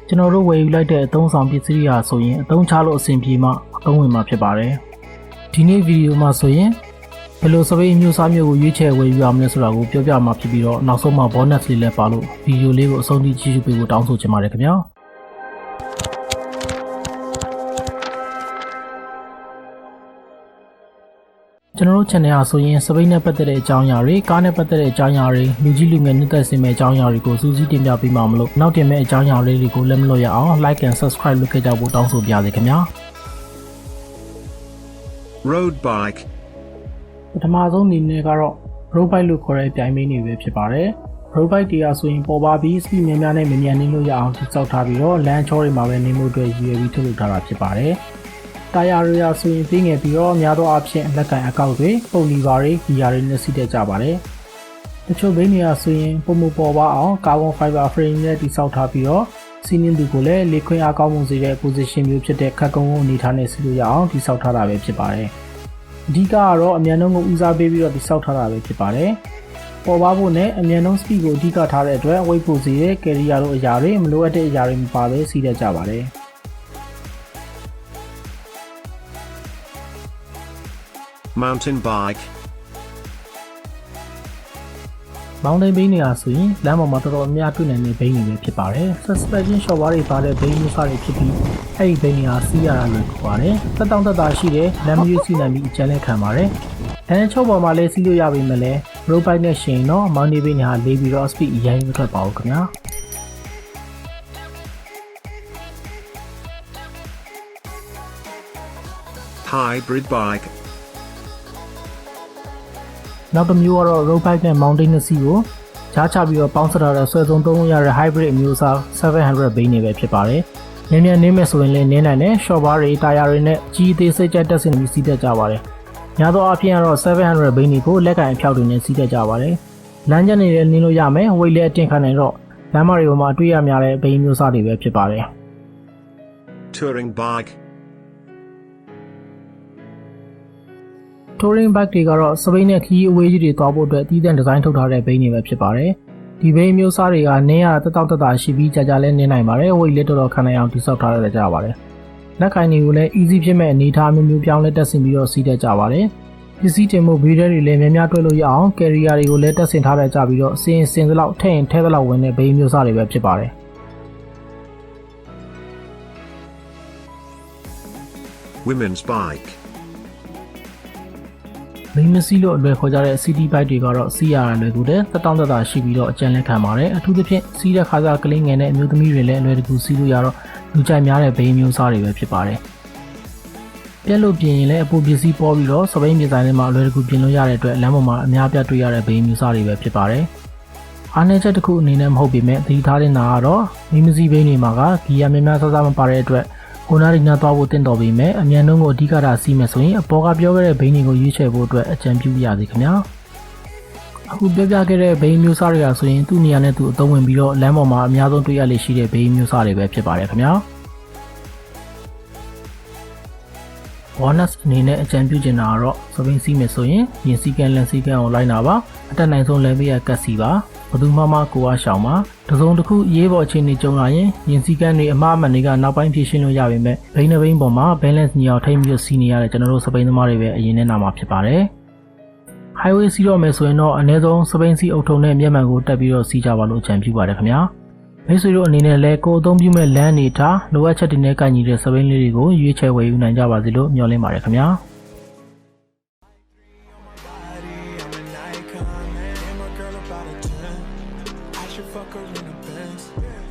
ကျွန်တော်တို့ဝယ်ယူလိုက်တဲ့အသုံးဆောင်ပစ္စည်းတွေဟာဆိုရင်အသုံးချလို့အဆင်ပြေမှအသုံးဝင်မှာဖြစ်ပါတယ်ဒီနေ့ဗီဒီယိုမှာဆိုရင်ဘယ်လိုစပိန်မျိုးစားမျိုးကိုရွေးချယ်ဝယ်ယူရမလဲဆိုတာကိုပြောပြမှာဖြစ်ပြီးတော့နောက်ဆုံးမှာ bonus လေးလည်းပါလို့ဗီဒီယိုလေးကိုအဆုံးထိကြည့်ရှုပေးဖို့တောင်းဆိုချင်ပါတယ်ခင်ဗျာကျွန်တော်တို့ channel ဟာဆိုရင်စပိန်နဲ့ပတ်သက်တဲ့အကြောင်းအရာတွေကားနဲ့ပတ်သက်တဲ့အကြောင်းအရာတွေလူကြီးလူငယ်နှစ်သက်စင်မဲ့အကြောင်းအရာတွေကိုစူးစီးတင်ပြပေးမှာမလို့နောက်တင်မဲ့အကြောင်းအရာလေးတွေကိုလက်မလွတ်ရအောင် like and subscribe လုပ်ခဲ့ကြဖို့တောင်းဆိုပါရစေခင်ဗျာ Road bike ပထမဆုံးအနေနဲ့ကတော့ road bike လို့ခေါ်တဲ့ပြိုင်မင်းတွေပဲဖြစ်ပါတယ် road bike တွေကဆိုရင်ပေါ်ပါပြီး speed များများနဲ့မြန်နေလို့ရအောင်တိစောက်ထားပြီးတော့လမ်းချောတွေမှာပဲနေမှုအတွက်ရည်ရွယ်ပြီးထုတ်လုပ်ထားတာဖြစ်ပါတယ်တာယာတွေရာဆိုရင်ပြီးငယ်ပြီးတော့များသောအားဖြင့်လက်ကန်အကောက်တွေပုံလီပါတွေဂီယာတွေနဲ့စီးတက်ကြပါတယ်တချို့ဘိန်းတွေကဆိုရင်ပုံမပေါ်ပါအောင်ကာဗွန်ဖိုင်ဘာ frame နဲ့တိစောက်ထားပြီးတော့စီးနှင်းသူကိုလည်းလေခွင့်အားကောင်းမှုစေတဲ့ position မျိုးဖြစ်တဲ့ခက်ကုန်းကုန်းအနေထားနဲ့စီးလို့ရအောင်တိစောက်ထားတာပဲဖြစ်ပါတယ်အဓိကကတော့အမြန်နှုန်းကိုဦးစားပေးပြီးတော့တိစောက်ထားတာပဲဖြစ်ပါတယ်ပေါ်ပါဖို့နဲ့အမြန်နှုန်း speed ကိုအဓိကထားတဲ့အတွက် weight ပိုစေတဲ့ carrier တို့အရာတွေမလိုအပ်တဲ့အရာတွေမပါဘဲစီးတတ်ကြပါတယ်Mountain bike mountain ဘိန်းတွေဟာဆိုရင်လမ်းပေါ်မှာတော်တော်အများတွေ့နိုင်တဲ့ဘိန်းတွေပဲဖြစ်ပါတယ် suspension short bar တွေပါတဲ့ဘိန်းမျိုးစားတွေဖြစ်ပြီးအဲ့ဒီဘိန်းတွေဟာစီးရတာလို့ခေါ်ပါတယ်သက်တောင့်သက်သာရှိတဲ့လမ်းမရွေးစီးနိုင်ပြီးအကျဉ်းလဲခံပါတယ်လမ်းချုပ်ပေါ်မှာလည်းစီးလို့ရပေမဲ့လည်း road bike နဲ့ရှင်တော့ mountain ဘိန်းတွေဟာလေးပြီးတော့ speed အရင်မထွက်ပါဘူးခင်ဗျာHybrid bikeနောက်တစ်မျိုးကတော့ road bike နဲ့ mountain နှစ်စီးကိုကြားချပြီးတော့ပေါင်းစပ်ထားတဲ့ဆွဲဆုံးသုံးလို့ရတဲ့ hybrid အမျိုးအစား700ဘိန်းတွေပဲဖြစ်ပါတယ်။နည်းနည်းနင်းမဲ့ဆိုရင်လည်းနင်းနိုင်တဲ့ short bar တွေတာယာတွေနဲ့ကြီးသေးစိတ်ကြတက်စင်ပြီးစီးတတ်ကြပါတယ်။များသောအားဖြင့်ကတော့700ဘိန်းတွေကိုလက်ကန်အဖြောက်တွေနဲ့စီးတတ်ကြပါတယ်။လမ်းကျန်းတွေလည်းနင်းလို့ရမယ်ဝိတ်လည်းအတင်ခံနိုင်တော့လမ်းမတွေပေါ်မှာတွေ့ရများတဲ့ဘိန်းမျိုးစားတွေပဲဖြစ်ပါတယ်။ Touring bike Touring bike တွေကတော့စပိန်နဲ့ခီးအဝေးကြီးတွေသွားဖို့အတွက်တည်တဲ့ဒီဇိုင်းထုတ်ထားတဲ့ဘိန်းတွေပဲဖြစ်ပါတယ်။ဒီဘိန်းမျိုးစားတွေကနင်းရတက်တောက်တက်တာရှိပြီးကြာကြာလဲနင်းနိုင်ပါတယ်။ဝိတ်လည်းတော်တော်ခံနိုင်အောင်တိစောက်ထားရကြပါတယ်။လက်ကိုင်တွေကိုလည်း easy ဖြစ်မဲ့အနေအထားမျိုးပြောင်းလဲတက်ဆင်ပြီးတော့စီးတတ်ကြပါတယ်။ပစ္စည်းတင်မှုဗီဒီယိုတွေလည်းများများတွဲလို့ရအောင် carrier တွေကိုလည်းတက်ဆင်ထားရကြပြီးတော့စင်သလောက်ထည့်ရင်ထဲသလောက်ဝင်တဲ့ဘိန်းမျိုးစားတွေပဲဖြစ်ပါတယ်။ Women's bikeမိန်းမစီးလို့အလွယ်ခေါ်ကြတဲ့ city bike တွေကတော့စီးရတာလွယ်ကူတယ်သက်တောင့်သက်သာရှိပြီးတော့အကျဉ်းလက်ခံပါတယ်အထူးသဖြင့်စီးတဲ့ခါစားကလေးငယ်နဲ့အမျိုးသမီးတွေလည်းအလွယ်တကူစီးလို့ရတော့လူကြိုက်များတဲ့ဘိန်းမျိုးစားတွေပဲဖြစ်ပါတယ်ပြက်လို့ပြင်ရင်လည်းအပူပစ္စည်းပေါ်ပြီးတော့စပိန်ပြည်ဆိုင်တွေမှာအလွယ်တကူပြင်လို့ရတဲ့အတွက်လမ်းပေါ်မှာအများပြတွေ့ရတဲ့ဘိန်းမျိုးစားတွေပဲဖြစ်ပါတယ်အားနည်းချက်တစ်ခုအနေနဲ့မဟုတ်ပေမဲ့သတိထားနေတာကတော့မိမစီးဘိန်းတွေမှာကဂီယာများများဆဆမပါတဲ့အတွက်ကိုနာရီနာသွားဖို့တင့်တော်ပေမဲ့အမြန်နှုန်းကိုအဓိကထားစီးမယ်ဆိုရင်အပေါ်ကပြောခဲ့တဲ့ဘိန်းတွေကိုရွေးချယ်ဖို့အတွက်အကြံပြုရစေခင်ဗျာအခုပြောပြခဲ့တဲ့ဘိန်းမျိုးစားတွေကဆိုရင်သူ့နေရာနဲ့သူအသုံးဝင်ပြီးတော့လမ်းပေါ်မှာအများဆုံးတွေ့ရလေရှိတဲ့ဘိန်းမျိုးစားတွေပဲဖြစ်ပါတယ်ခင်ဗျာ bonus အနေနဲ့အကြံပြုချင်တာကတော့စပိန်စီးမယ်ဆိုရင်ရင်စီးကန်လန်စီးကန်ကိုလိုက်နာပါအတက်နိုင်ဆုံးလဲပေးရကတ်စီပါဘယ်သူမှကိုအားရှောင်ပါတစုံတစ်ခုရေးပေါ်အခြေအနေကြုံလာရင်ရင်စီးကန်တွေအမှားမှန်တွေကနောက်ပိုင်းဖြည့်ရှင်းလို့ရပေမဲ့ဘိန်းတစ်ဘိန်းပေါ်မှာ balance ညီအောင်ထိန်းပြီးစီးနေရတဲ့ကျွန်တော်တို့စပိန်သမားတွေပဲအရင်နဲ့နာမှာဖြစ်ပါတယ် highway စီးတော့မယ်ဆိုရင်တော့အနည်းဆုံးစပိန်စီးအုပ်ထုံနဲ့မျက်မှန်ကိုတက်ပြီးတော့စီးကြပါလို့အကြံပြုပါတယ်ခင်ဗျာမိတ်ဆွေတို့အနေနဲ့လည်းကိုယ်အသုံးပြုမဲ့လမ်းနေထားလိုအပ်ချက်တွေနဲ့ကိုက်ညီတဲ့စပိန်လေးတွေကိုရွေးချယ်ဝယ်ယူနိုင်ကြပါစေလို့မျှော်လင့်ပါတယ်ခင်ဗျာFuck her in a Benz.